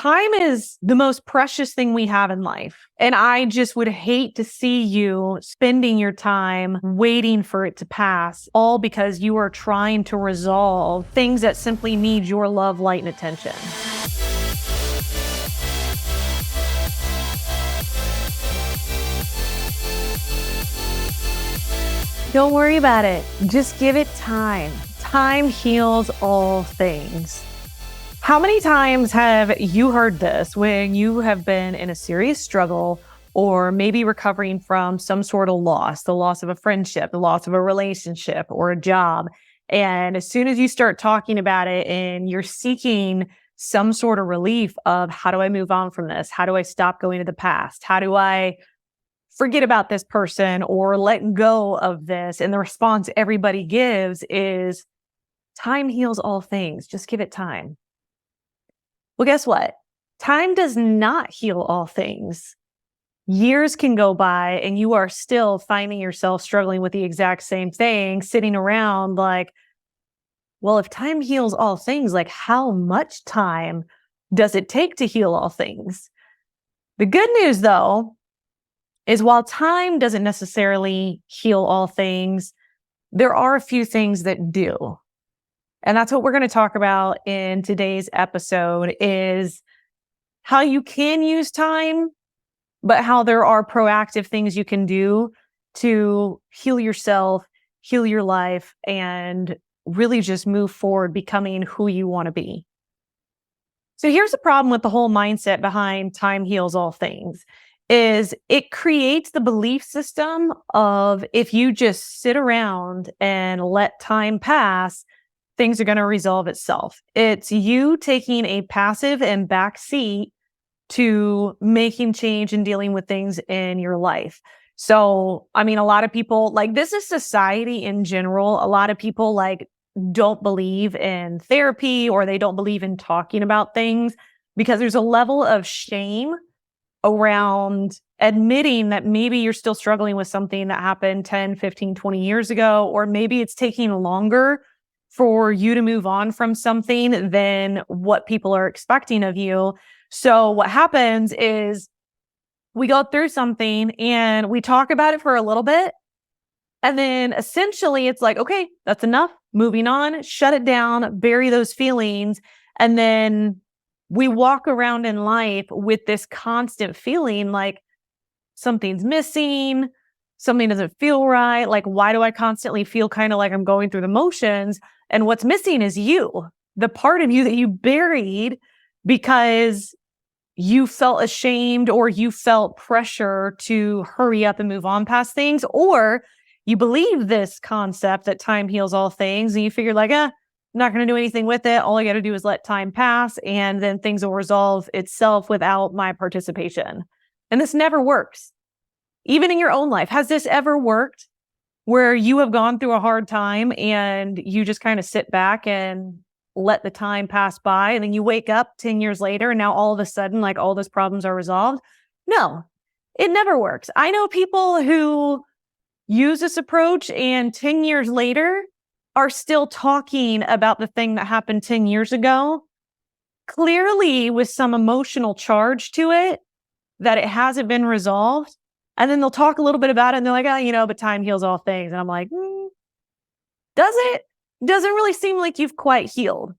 Time is the most precious thing we have in life. And I just would hate to see you spending your time waiting for it to pass, all because you are trying to resolve things that simply need your love, light, and attention. Don't worry about it. Just give it time. Time heals all things. How many times have you heard this when you have been in a serious struggle or maybe recovering from some sort of loss, the loss of a friendship, the loss of a relationship or a job? And as soon as you start talking about it and you're seeking some sort of relief of how do I move on from this? How do I stop going to the past? How do I forget about this person or let go of this? And the response everybody gives is time heals all things. Just give it time. Well, guess what? Time does not heal all things. Years can go by and you are still finding yourself struggling with the exact same thing, sitting around like, well, if time heals all things, like how much time does it take to heal all things? The good news, though, is while time doesn't necessarily heal all things, there are a few things that do. And that's what we're going to talk about in today's episode is how you can use time, but how there are proactive things you can do to heal yourself, heal your life, and really just move forward becoming who you want to be. So here's the problem with the whole mindset behind time heals all things is it creates the belief system of if you just sit around and let time pass, things are going to resolve itself. It's you taking a passive and back seat to making change and dealing with things in your life. So, I mean, a lot of people like this is society in general. A lot of people like don't believe in therapy or they don't believe in talking about things because there's a level of shame around admitting that maybe you're still struggling with something that happened 10, 15, 20 years ago, or maybe it's taking longer for you to move on from something than what people are expecting of you. So what happens is we go through something and we talk about it for a little bit. And then essentially it's like, okay, that's enough. Moving on, shut it down, bury those feelings. And then we walk around in life with this constant feeling like something's missing, something doesn't feel right. Like, why do I constantly feel kind of like I'm going through the motions? And what's missing is you, the part of you that you buried because you felt ashamed or you felt pressure to hurry up and move on past things, or you believe this concept that time heals all things and you figure like, I'm not going to do anything with it. All I got to do is let time pass and then things will resolve itself without my participation. And this never works. Even in your own life, has this ever worked where you have gone through a hard time and you just kind of sit back and let the time pass by and then you wake up 10 years later and now all of a sudden like all those problems are resolved? No, it never works. I know people who use this approach and 10 years later are still talking about the thing that happened 10 years ago, clearly with some emotional charge to it that it hasn't been resolved. And then they'll talk a little bit about it and they're like, but time heals all things. And I'm like, does it? Doesn't really seem like you've quite healed.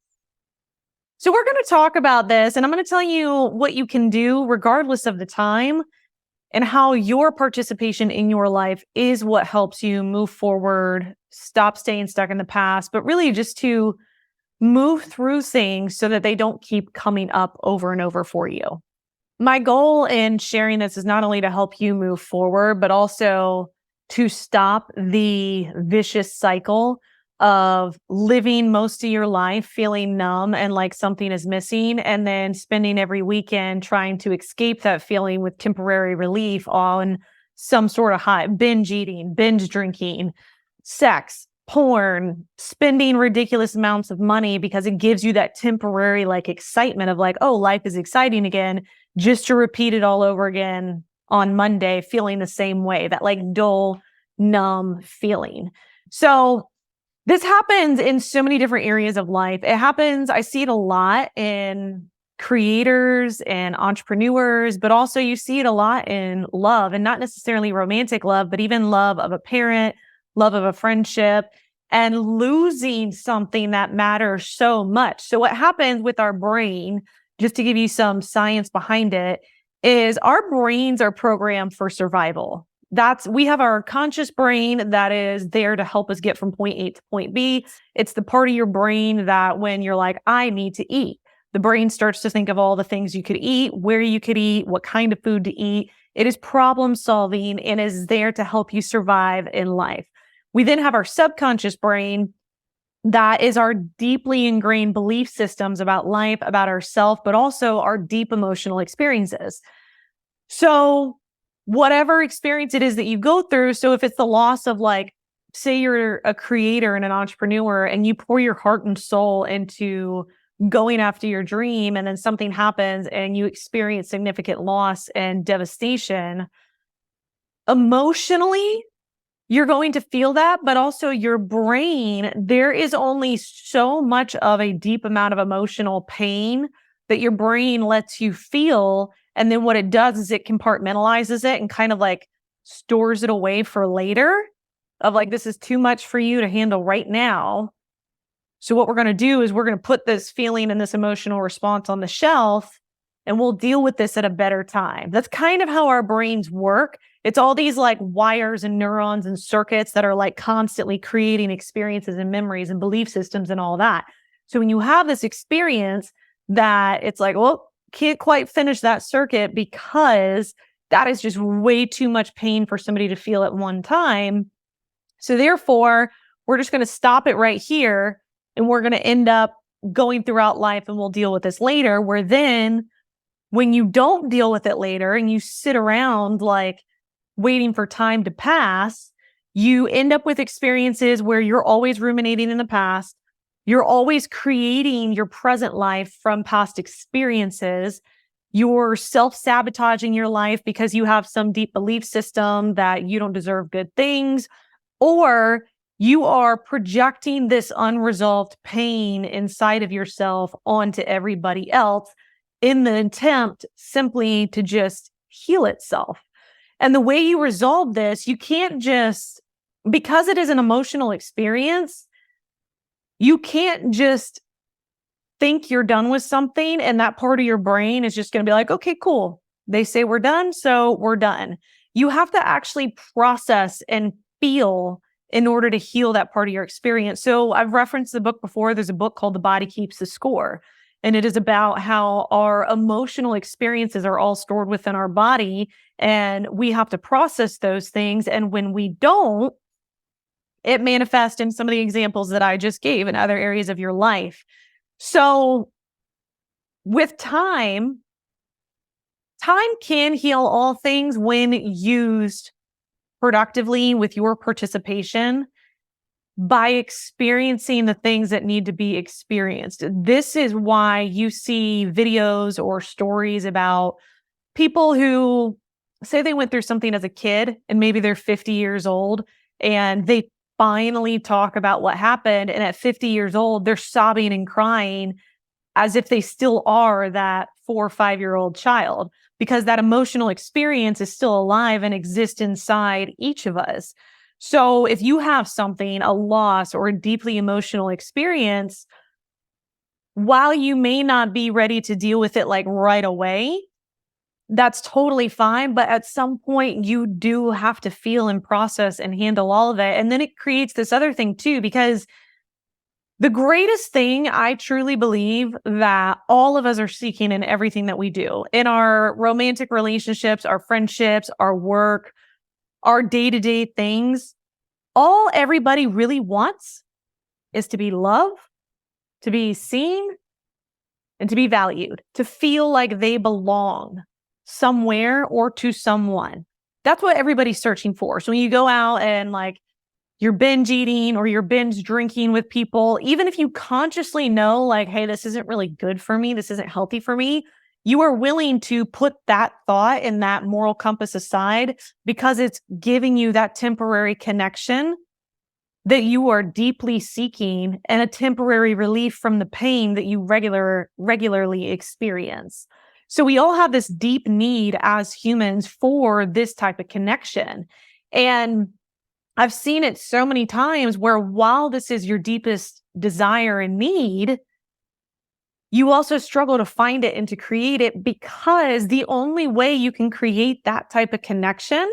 So we're going to talk about this and I'm going to tell you what you can do regardless of the time and how your participation in your life is what helps you move forward, stop staying stuck in the past, but really just to move through things so that they don't keep coming up over and over for you. My goal in sharing this is not only to help you move forward, but also to stop the vicious cycle of living most of your life feeling numb and like something is missing, and then spending every weekend trying to escape that feeling with temporary relief on some sort of high, binge eating, binge drinking, sex, porn, spending ridiculous amounts of money because it gives you that temporary like excitement of like, oh, life is exciting again, just to repeat it all over again on Monday, feeling the same way, that like dull, numb feeling. So this happens in so many different areas of life. It happens, I see it a lot in creators and entrepreneurs, but also you see it a lot in love, and not necessarily romantic love, but even love of a parent, love of a friendship, and losing something that matters so much. So what happens with our brain, just to give you some science behind it, is our brains are programmed for survival. We have our conscious brain that is there to help us get from point A to point B. It's the part of your brain that when you're like, I need to eat, the brain starts to think of all the things you could eat, where you could eat, what kind of food to eat. It is problem solving and is there to help you survive in life. We then have our subconscious brain that is our deeply ingrained belief systems about life, about ourselves, but also our deep emotional experiences. So whatever experience it is that you go through, so if it's the loss of, like, say you're a creator and an entrepreneur and you pour your heart and soul into going after your dream, and then something happens and you experience significant loss and devastation, emotionally, you're going to feel that, but also your brain, there is only so much of a deep amount of emotional pain that your brain lets you feel. And then what it does is it compartmentalizes it and kind of like stores it away for later, of like, this is too much for you to handle right now. So what we're going to do is we're going to put this feeling and this emotional response on the shelf, and we'll deal with this at a better time. That's kind of how our brains work. It's all these like wires and neurons and circuits that are like constantly creating experiences and memories and belief systems and all that. So when you have this experience that it's like, well, can't quite finish that circuit because that is just way too much pain for somebody to feel at one time. So therefore, we're just going to stop it right here, and we're going to end up going throughout life, and we'll deal with this later, where then when you don't deal with it later and you sit around like waiting for time to pass, you end up with experiences where you're always ruminating in the past. You're always creating your present life from past experiences. You're self-sabotaging your life because you have some deep belief system that you don't deserve good things, or you are projecting this unresolved pain inside of yourself onto everybody else in the attempt simply to just heal itself. And the way you resolve this, you can't just, because it is an emotional experience, you can't just think you're done with something and that part of your brain is just going to be like, okay, cool. They say we're done, so we're done. You have to actually process and feel in order to heal that part of your experience. So I've referenced the book before. There's a book called The Body Keeps the Score. And it is about how our emotional experiences are all stored within our body, and we have to process those things. And when we don't, it manifests in some of the examples that I just gave in other areas of your life. So with time can heal all things when used productively with your participation by experiencing the things that need to be experienced. This is why you see videos or stories about people who say they went through something as a kid and maybe they're 50 years old and they finally talk about what happened. And at 50 years old, they're sobbing and crying as if they still are that 4 or 5-year-old child, because that emotional experience is still alive and exists inside each of us. So if you have something, a loss or a deeply emotional experience, while you may not be ready to deal with it like right away, that's totally fine. But at some point you do have to feel and process and handle all of it. And then it creates this other thing too, because the greatest thing I truly believe that all of us are seeking in everything that we do, in our romantic relationships, our friendships, our work, our day-to-day things, all everybody really wants is to be loved, to be seen, and to be valued, to feel like they belong somewhere or to someone. That's what everybody's searching for. So when you go out and like you're binge eating or you're binge drinking with people, even if you consciously know like, hey, this isn't really good for me, this isn't healthy for me, you are willing to put that thought and that moral compass aside because it's giving you that temporary connection that you are deeply seeking and a temporary relief from the pain that you regularly experience. So we all have this deep need as humans for this type of connection. And I've seen it so many times where while this is your deepest desire and need, you also struggle to find it and to create it because the only way you can create that type of connection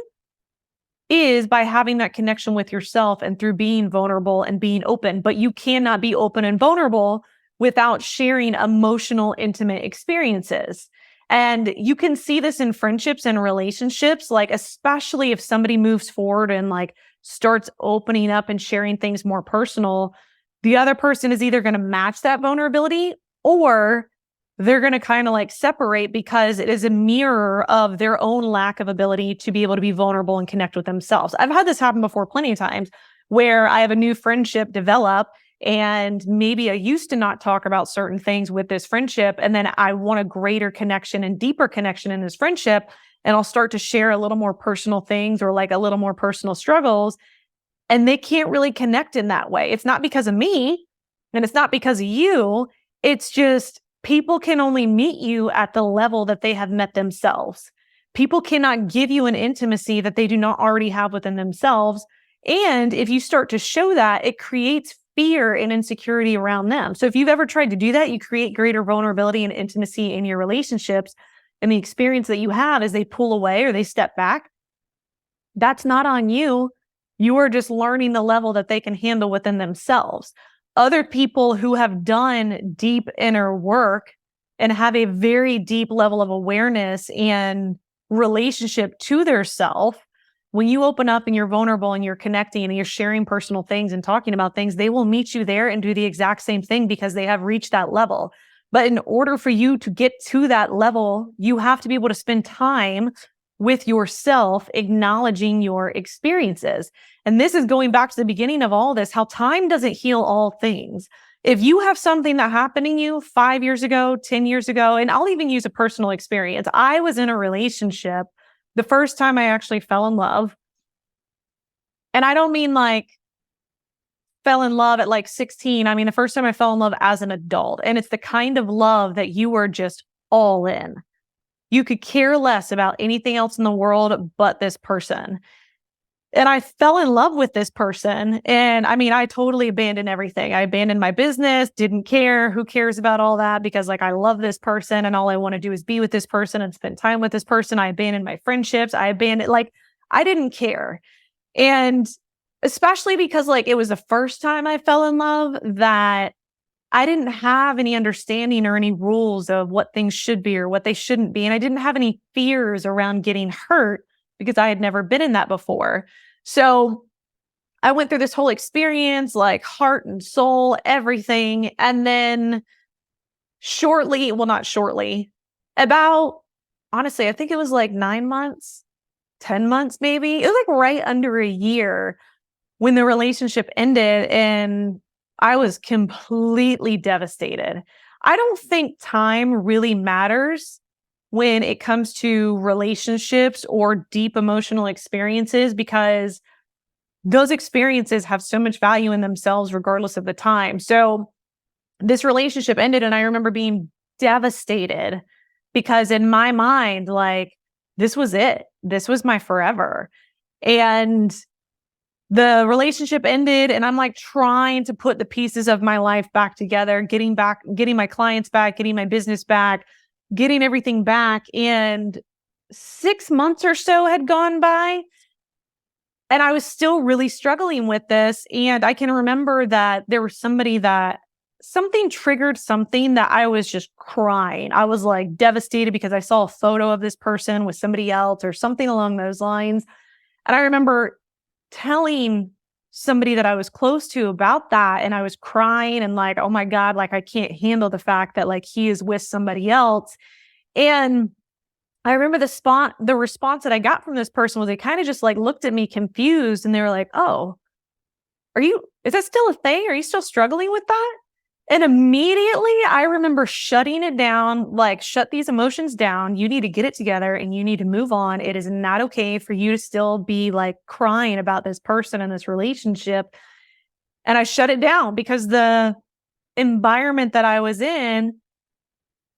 is by having that connection with yourself and through being vulnerable and being open. But you cannot be open and vulnerable without sharing emotional, intimate experiences. And you can see this in friendships and relationships, like, especially if somebody moves forward and like starts opening up and sharing things more personal, the other person is either going to match that vulnerability or they're going to kind of like separate because it is a mirror of their own lack of ability to be able to be vulnerable and connect with themselves. I've had this happen before plenty of times where I have a new friendship develop and maybe I used to not talk about certain things with this friendship. And then I want a greater connection and deeper connection in this friendship. And I'll start to share a little more personal things or like a little more personal struggles. And they can't really connect in that way. It's not because of me and it's not because of you. It's just people can only meet you at the level that they have met themselves. People cannot give you an intimacy that they do not already have within themselves. And if you start to show that, it creates fear and insecurity around them. So if you've ever tried to do that, you create greater vulnerability and intimacy in your relationships. And the experience that you have as they pull away or they step back, that's not on you. You are just learning the level that they can handle within themselves. Other people who have done deep inner work and have a very deep level of awareness and relationship to their self, when you open up and you're vulnerable and you're connecting and you're sharing personal things and talking about things, they will meet you there and do the exact same thing because they have reached that level. But in order for you to get to that level, you have to be able to spend time with yourself, acknowledging your experiences. And this is going back to the beginning of all this, how time doesn't heal all things. If you have something that happened to you 5 years ago, 10 years ago, and I'll even use a personal experience. I was in a relationship the first time I actually fell in love. And I don't mean like fell in love at like 16. I mean, the first time I fell in love as an adult. And it's the kind of love that you were just all in. You could care less about anything else in the world but this person. And I fell in love with this person. And I mean, I totally abandoned everything. I abandoned my business, didn't care. Who cares about all that? Because like, I love this person and all I want to do is be with this person and spend time with this person. I abandoned my friendships. I didn't care. And especially because like, it was the first time I fell in love that I didn't have any understanding or any rules of what things should be or what they shouldn't be. And I didn't have any fears around getting hurt because I had never been in that before. So I went through this whole experience, like heart and soul, everything. And then not shortly, about, honestly, I think it was like 9 months, 10 months, maybe. It was like right under a year when the relationship ended and I was completely devastated. I don't think time really matters when it comes to relationships or deep emotional experiences because those experiences have so much value in themselves regardless of the time. So this relationship ended and I remember being devastated because in my mind, like, this was it. This was my forever. And the relationship ended and I'm like trying to put the pieces of my life back together, getting my clients back, getting my business back, getting everything back. And 6 months or so had gone by and I was still really struggling with this. And I can remember that there was something triggered something that I was just crying. I was like devastated because I saw a photo of this person with somebody else or something along those lines. And I remember telling somebody that I was close to about that. And I was crying and like, oh my God, like I can't handle the fact that like he is with somebody else. And I remember the response that I got from this person was they kind of just like looked at me confused and they were like, oh, is that still a thing? Are you still struggling with that? And immediately I remember shutting it down, like, shut these emotions down. You need to get it together and you need to move on. It is not okay for you to still be like crying about this person and this relationship. And I shut it down because the environment that I was in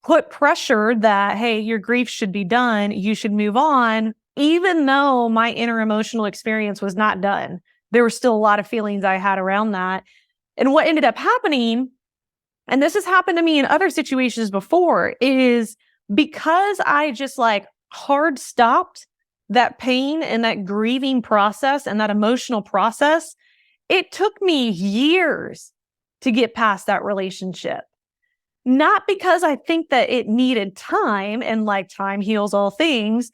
put pressure that, hey, your grief should be done. You should move on. Even though my inner emotional experience was not done, there were still a lot of feelings I had around that. And what ended up happening, and this has happened to me in other situations before, is because I just like hard stopped that pain and that grieving process and that emotional process, it took me years to get past that relationship. Not because I think that it needed time and like time heals all things.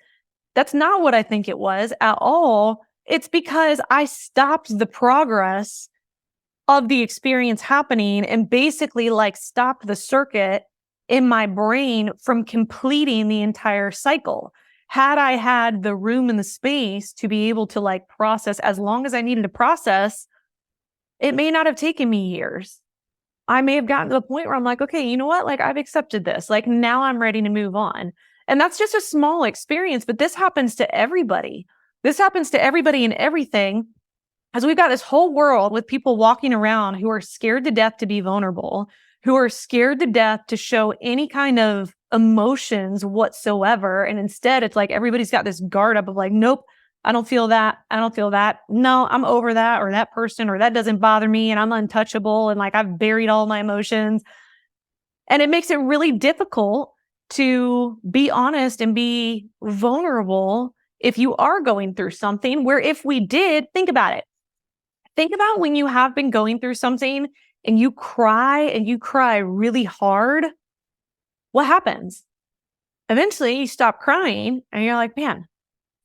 That's not what I think it was at all. It's because I stopped the progress of the experience happening and basically like stopped the circuit in my brain from completing the entire cycle. Had I had the room and the space to be able to like process as long as I needed to process, it may not have taken me years. I may have gotten to the point where I'm like, okay, you know what? Like I've accepted this. Like now I'm ready to move on. And that's just a small experience, but this happens to everybody. This happens to everybody and everything. As we've got this whole world with people walking around who are scared to death to be vulnerable, who are scared to death to show any kind of emotions whatsoever. And instead, it's like everybody's got this guard up of like, nope, I don't feel that. I don't feel that. No, I'm over that or that person or that doesn't bother me and I'm untouchable and like I've buried all my emotions. And it makes it really difficult to be honest and be vulnerable if you are going through something where if we did, think about it. Think about when you have been going through something and you cry really hard. What happens? Eventually you stop crying and you're like, man,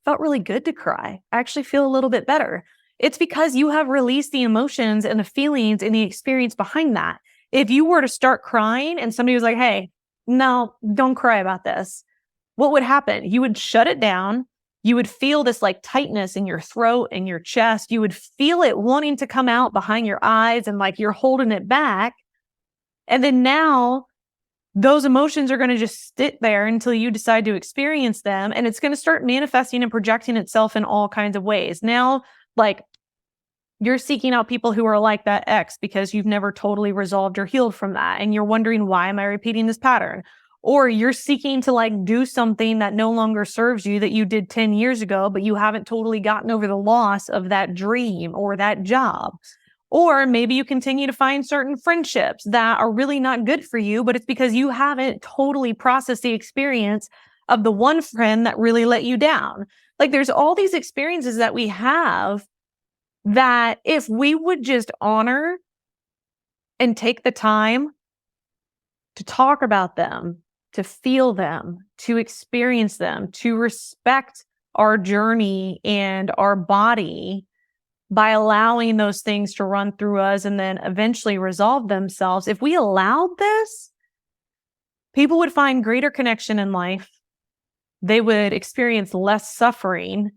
felt really good to cry. I actually feel a little bit better. It's because you have released the emotions and the feelings and the experience behind that. If you were to start crying and somebody was like, hey, no, don't cry about this, what would happen? You would shut it down. You would feel this like tightness in your throat and your chest. You would feel it wanting to come out behind your eyes and like you're holding it back. And then now those emotions are going to just sit there until you decide to experience them. And it's going to start manifesting and projecting itself in all kinds of ways. Now, like you're seeking out people who are like that ex because you've never totally resolved or healed from that. And you're wondering, why am I repeating this pattern? Or you're seeking to like do something that no longer serves you that you did 10 years ago, but you haven't totally gotten over the loss of that dream or that job. Or maybe you continue to find certain friendships that are really not good for you, but it's because you haven't totally processed the experience of the one friend that really let you down. Like there's all these experiences that we have that if we would just honor and take the time to talk about them, to feel them, to experience them, to respect our journey and our body by allowing those things to run through us and then eventually resolve themselves. If we allowed this, people would find greater connection in life. They would experience less suffering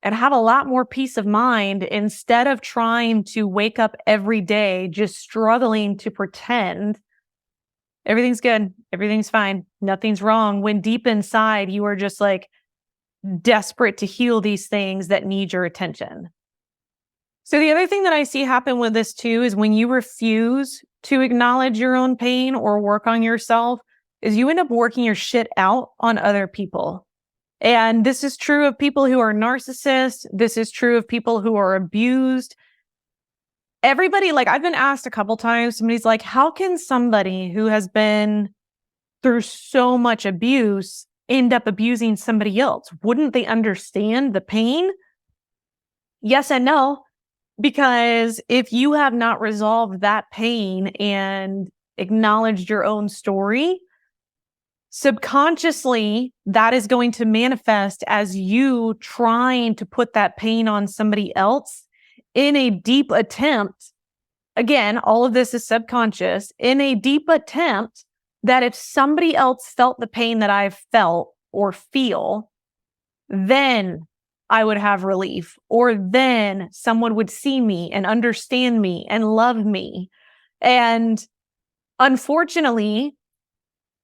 and have a lot more peace of mind instead of trying to wake up every day just struggling to pretend everything's good, everything's fine, nothing's wrong, when deep inside you are just like desperate to heal these things that need your attention. So the other thing that I see happen with this too is when you refuse to acknowledge your own pain or work on yourself, is you end up working your shit out on other people. And this is true of people who are narcissists. This is true of people who are abused. Everybody, like I've been asked a couple times, somebody's like, how can somebody who has been through so much abuse end up abusing somebody else? Wouldn't they understand the pain? Yes and no, because if you have not resolved that pain and acknowledged your own story, subconsciously, that is going to manifest as you trying to put that pain on somebody else in a deep attempt. Again, all of this is subconscious, in a deep attempt that if somebody else felt the pain that I've felt or feel, then I would have relief, or then someone would see me and understand me and love me. And unfortunately,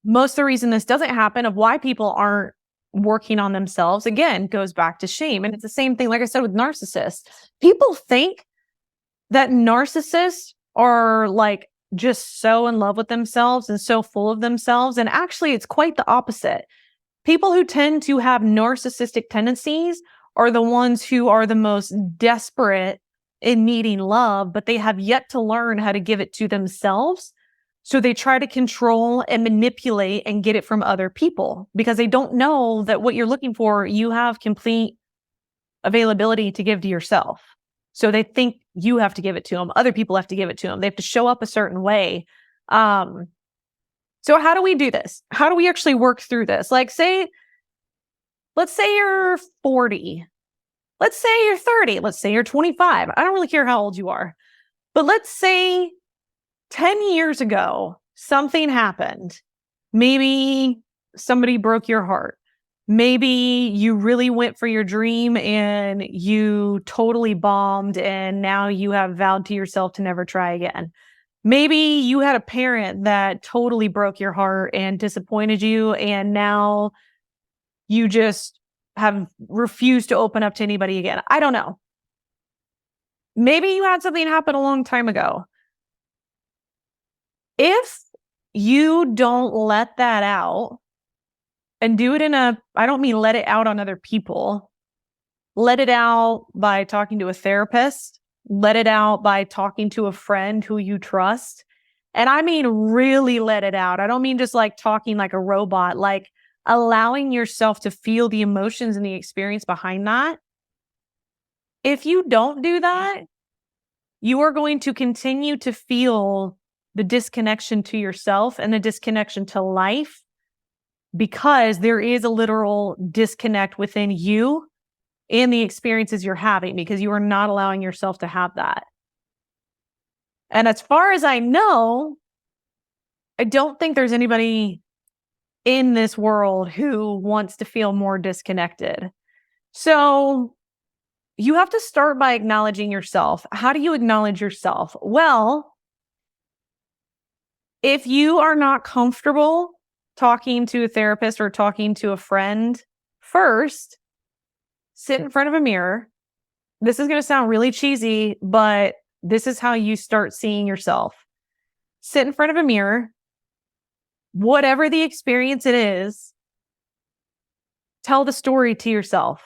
most of the reason this doesn't happen, of why people aren't working on themselves, again, goes back to shame. And it's the same thing, like I said, with narcissists. People think that narcissists are like just so in love with themselves and so full of themselves. And actually, it's quite the opposite. People who tend to have narcissistic tendencies are the ones who are the most desperate in needing love, but they have yet to learn how to give it to themselves. So they try to control and manipulate and get it from other people because they don't know that what you're looking for, you have complete availability to give to yourself. So they think you have to give it to them. Other people have to give it to them. They have to show up a certain way. So how do we do this? How do we actually work through this? Like let's say you're 40. Let's say you're 30. Let's say you're 25. I don't really care how old you are. But let's say 10 years ago, something happened. Maybe somebody broke your heart. Maybe you really went for your dream and you totally bombed and now you have vowed to yourself to never try again. Maybe you had a parent that totally broke your heart and disappointed you and now you just have refused to open up to anybody again. I don't know. Maybe you had something happen a long time ago. If you don't let that out and do it I don't mean let it out on other people, let it out by talking to a therapist, let it out by talking to a friend who you trust. And I mean, really let it out. I don't mean just like talking like a robot, like allowing yourself to feel the emotions and the experience behind that. If you don't do that, you are going to continue to feel the disconnection to yourself and the disconnection to life because there is a literal disconnect within you and the experiences you're having because you are not allowing yourself to have that. And as far as I know, I don't think there's anybody in this world who wants to feel more disconnected. So you have to start by acknowledging yourself. How do you acknowledge yourself? Well, if you are not comfortable talking to a therapist or talking to a friend, first, sit in front of a mirror. This is going to sound really cheesy, but this is how you start seeing yourself. Sit in front of a mirror. Whatever the experience it is, tell the story to yourself.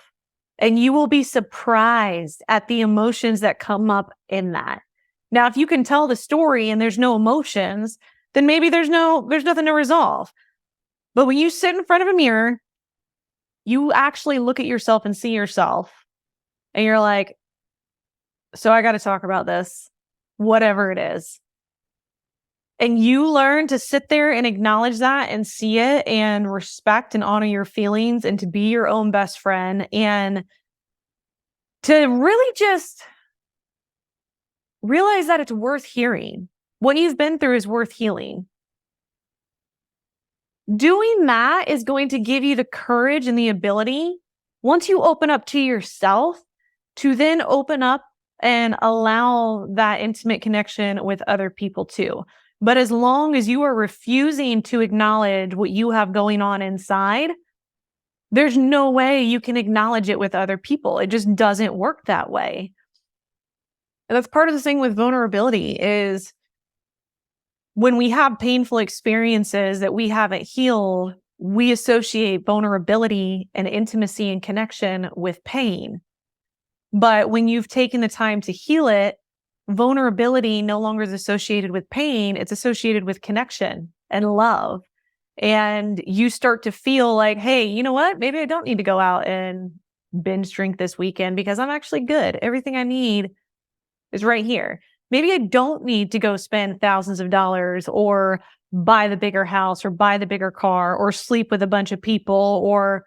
And you will be surprised at the emotions that come up in that. Now, if you can tell the story and there's no emotions, then maybe there's nothing to resolve. But when you sit in front of a mirror, you actually look at yourself and see yourself. And you're like, so I got to talk about this, whatever it is. And you learn to sit there and acknowledge that and see it and respect and honor your feelings and to be your own best friend and to really just realize that it's worth hearing. What you've been through is worth healing. Doing that is going to give you the courage and the ability, once you open up to yourself, to then open up and allow that intimate connection with other people too. But as long as you are refusing to acknowledge what you have going on inside, there's no way you can acknowledge it with other people. It just doesn't work that way. And that's part of the thing with vulnerability is when we have painful experiences that we haven't healed, we associate vulnerability and intimacy and connection with pain. But when you've taken the time to heal it, vulnerability no longer is associated with pain. It's associated with connection and love. And you start to feel like, hey, you know what? Maybe I don't need to go out and binge drink this weekend because I'm actually good. Everything I need is right here. Maybe I don't need to go spend thousands of dollars or buy the bigger house or buy the bigger car or sleep with a bunch of people or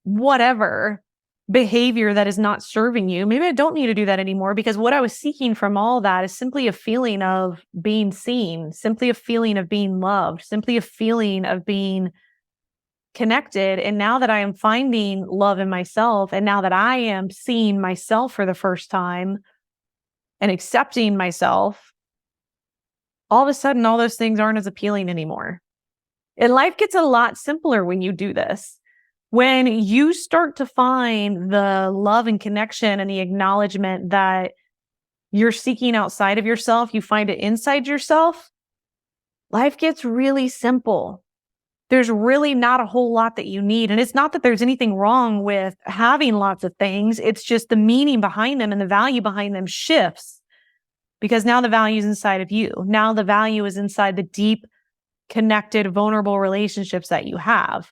whatever behavior that is not serving you. Maybe I don't need to do that anymore because what I was seeking from all that is simply a feeling of being seen, simply a feeling of being loved, simply a feeling of being connected. And now that I am finding love in myself, and now that I am seeing myself for the first time and accepting myself, all of a sudden, all those things aren't as appealing anymore. And life gets a lot simpler when you do this. When you start to find the love and connection and the acknowledgement that you're seeking outside of yourself, you find it inside yourself, life gets really simple. There's really not a whole lot that you need. And it's not that there's anything wrong with having lots of things. It's just the meaning behind them and the value behind them shifts because now the value is inside of you. Now the value is inside the deep, connected, vulnerable relationships that you have.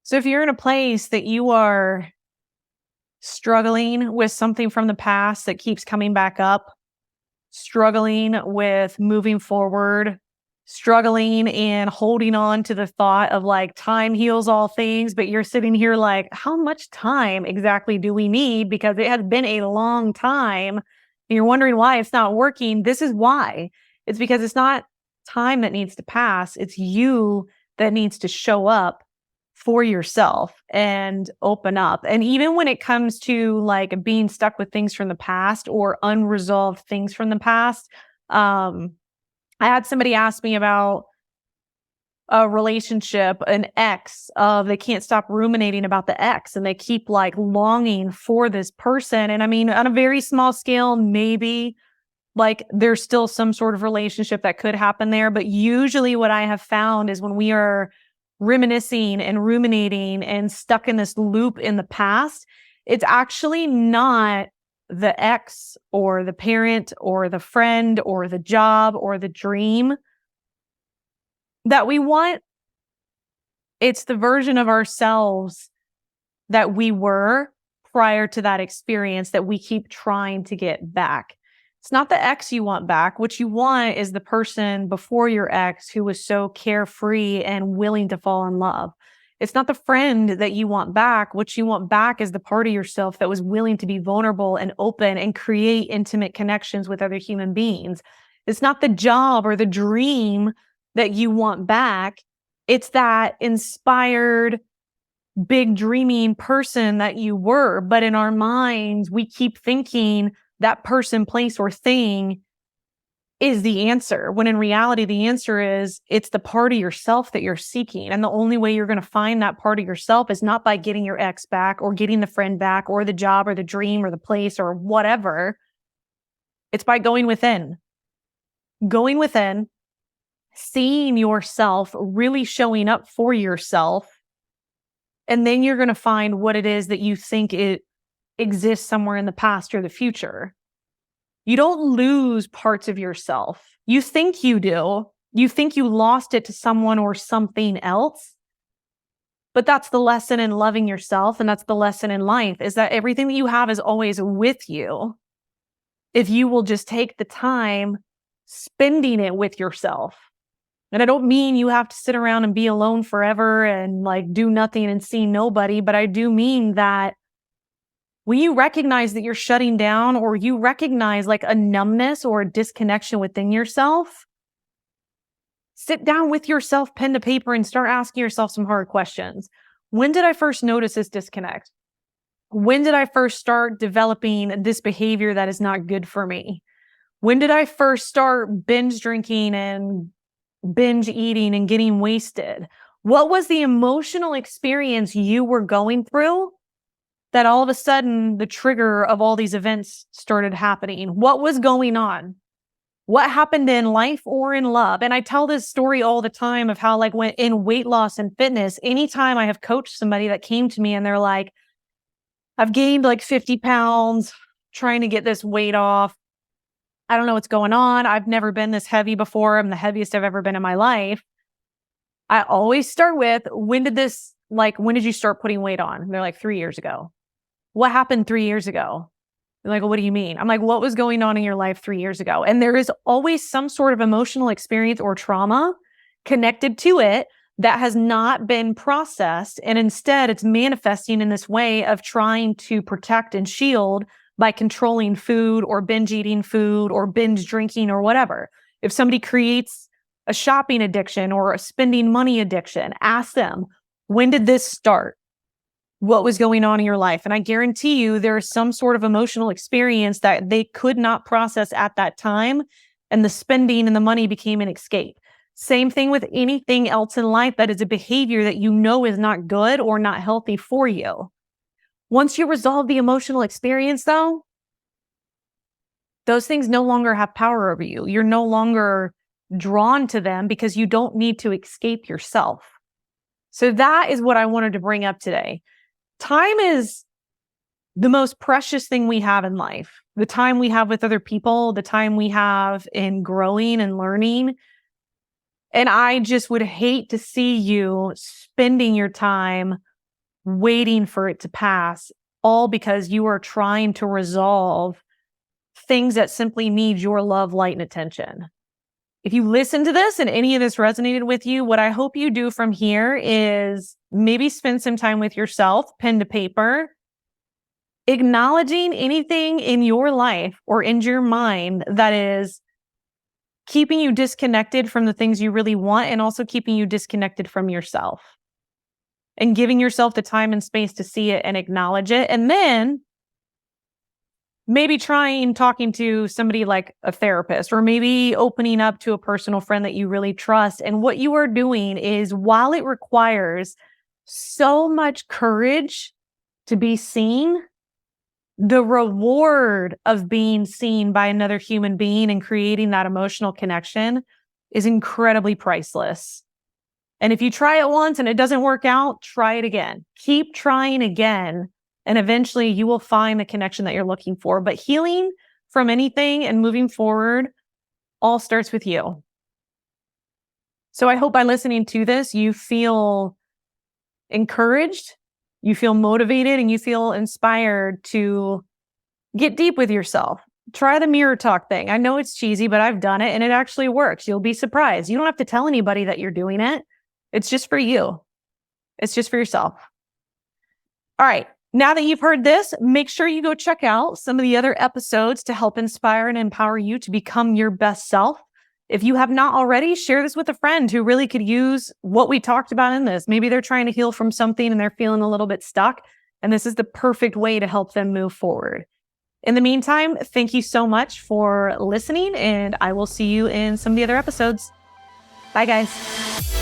So if you're in a place that you are struggling with something from the past that keeps coming back up, struggling with moving forward, struggling and holding on to the thought of like time heals all things, but you're sitting here like, how much time exactly do we need? Because it has been a long time and you're wondering why it's not working. This is why. It's because it's not time that needs to pass. It's you that needs to show up for yourself and open up. And even when it comes to like being stuck with things from the past or unresolved things from the past, I had somebody ask me about a relationship, an ex, they can't stop ruminating about the ex and they keep like longing for this person. And I mean, on a very small scale, maybe like there's still some sort of relationship that could happen there. But usually what I have found is when we are reminiscing and ruminating and stuck in this loop in the past, it's actually not the ex or the parent or the friend or the job or the dream that we want. It's the version of ourselves that we were prior to that experience that we keep trying to get back. It's not the ex you want back. What you want is the person before your ex who was so carefree and willing to fall in love. It's not the friend that you want back. What you want back is the part of yourself that was willing to be vulnerable and open and create intimate connections with other human beings. It's not the job or the dream that you want back. It's that inspired, big dreaming person that you were. But in our minds, we keep thinking that person, place, or thing is the answer, when in reality, the answer is it's the part of yourself that you're seeking. And the only way you're going to find that part of yourself is not by getting your ex back or getting the friend back or the job or the dream or the place or whatever. It's by going within, seeing yourself, really showing up for yourself. And then you're going to find what it is that you think it exists somewhere in the past or the future. You don't lose parts of yourself. You think you do. You think you lost it to someone or something else. But that's the lesson in loving yourself. And that's the lesson in life, is that everything that you have is always with you. If you will just take the time spending it with yourself. And I don't mean you have to sit around and be alone forever and like do nothing and see nobody, but I do mean that when you recognize that you're shutting down or you recognize like a numbness or a disconnection within yourself, sit down with yourself, pen to paper, and start asking yourself some hard questions. When did I first notice this disconnect? When did I first start developing this behavior that is not good for me? When did I first start binge drinking and binge eating and getting wasted? What was the emotional experience you were going through that all of a sudden the trigger of all these events started happening? What was going on? What happened in life or in love? And I tell this story all the time of how like when in weight loss and fitness, anytime I have coached somebody that came to me and they're like, I've gained like 50 pounds trying to get this weight off. I don't know what's going on. I've never been this heavy before. I'm the heaviest I've ever been in my life. I always start with, when did you start putting weight on? And they're like, 3 years ago. What happened 3 years ago? They're like, well, what do you mean? I'm like, what was going on in your life 3 years ago? And there is always some sort of emotional experience or trauma connected to it that has not been processed. And instead, it's manifesting in this way of trying to protect and shield by controlling food or binge eating food or binge drinking or whatever. If somebody creates a shopping addiction or a spending money addiction, ask them, when did this start? What was going on in your life? And I guarantee you there is some sort of emotional experience that they could not process at that time. And the spending and the money became an escape. Same thing with anything else in life that is a behavior that you know is not good or not healthy for you. Once you resolve the emotional experience though, those things no longer have power over you. You're no longer drawn to them because you don't need to escape yourself. So that is what I wanted to bring up today. Time is the most precious thing we have in life. The time we have with other people, the time we have in growing and learning. And I just would hate to see you spending your time waiting for it to pass, all because you are trying to resolve things that simply need your love, light, and attention. If you listen to this and any of this resonated with you, what I hope you do from here is maybe spend some time with yourself, pen to paper, acknowledging anything in your life or in your mind that is keeping you disconnected from the things you really want and also keeping you disconnected from yourself. And giving yourself the time and space to see it and acknowledge it. And then maybe trying talking to somebody like a therapist, or maybe opening up to a personal friend that you really trust. And what you are doing is, while it requires so much courage to be seen, the reward of being seen by another human being and creating that emotional connection is incredibly priceless. And if you try it once and it doesn't work out, try it again. Keep trying again. And eventually you will find the connection that you're looking for. But healing from anything and moving forward all starts with you. So I hope by listening to this, you feel encouraged, you feel motivated, and you feel inspired to get deep with yourself. Try the mirror talk thing. I know it's cheesy, but I've done it and it actually works. You'll be surprised. You don't have to tell anybody that you're doing it. It's just for you. It's just for yourself. All right. Now that you've heard this, make sure you go check out some of the other episodes to help inspire and empower you to become your best self. If you have not already, share this with a friend who really could use what we talked about in this. Maybe they're trying to heal from something and they're feeling a little bit stuck, and this is the perfect way to help them move forward. In the meantime, thank you so much for listening, and I will see you in some of the other episodes. Bye, guys.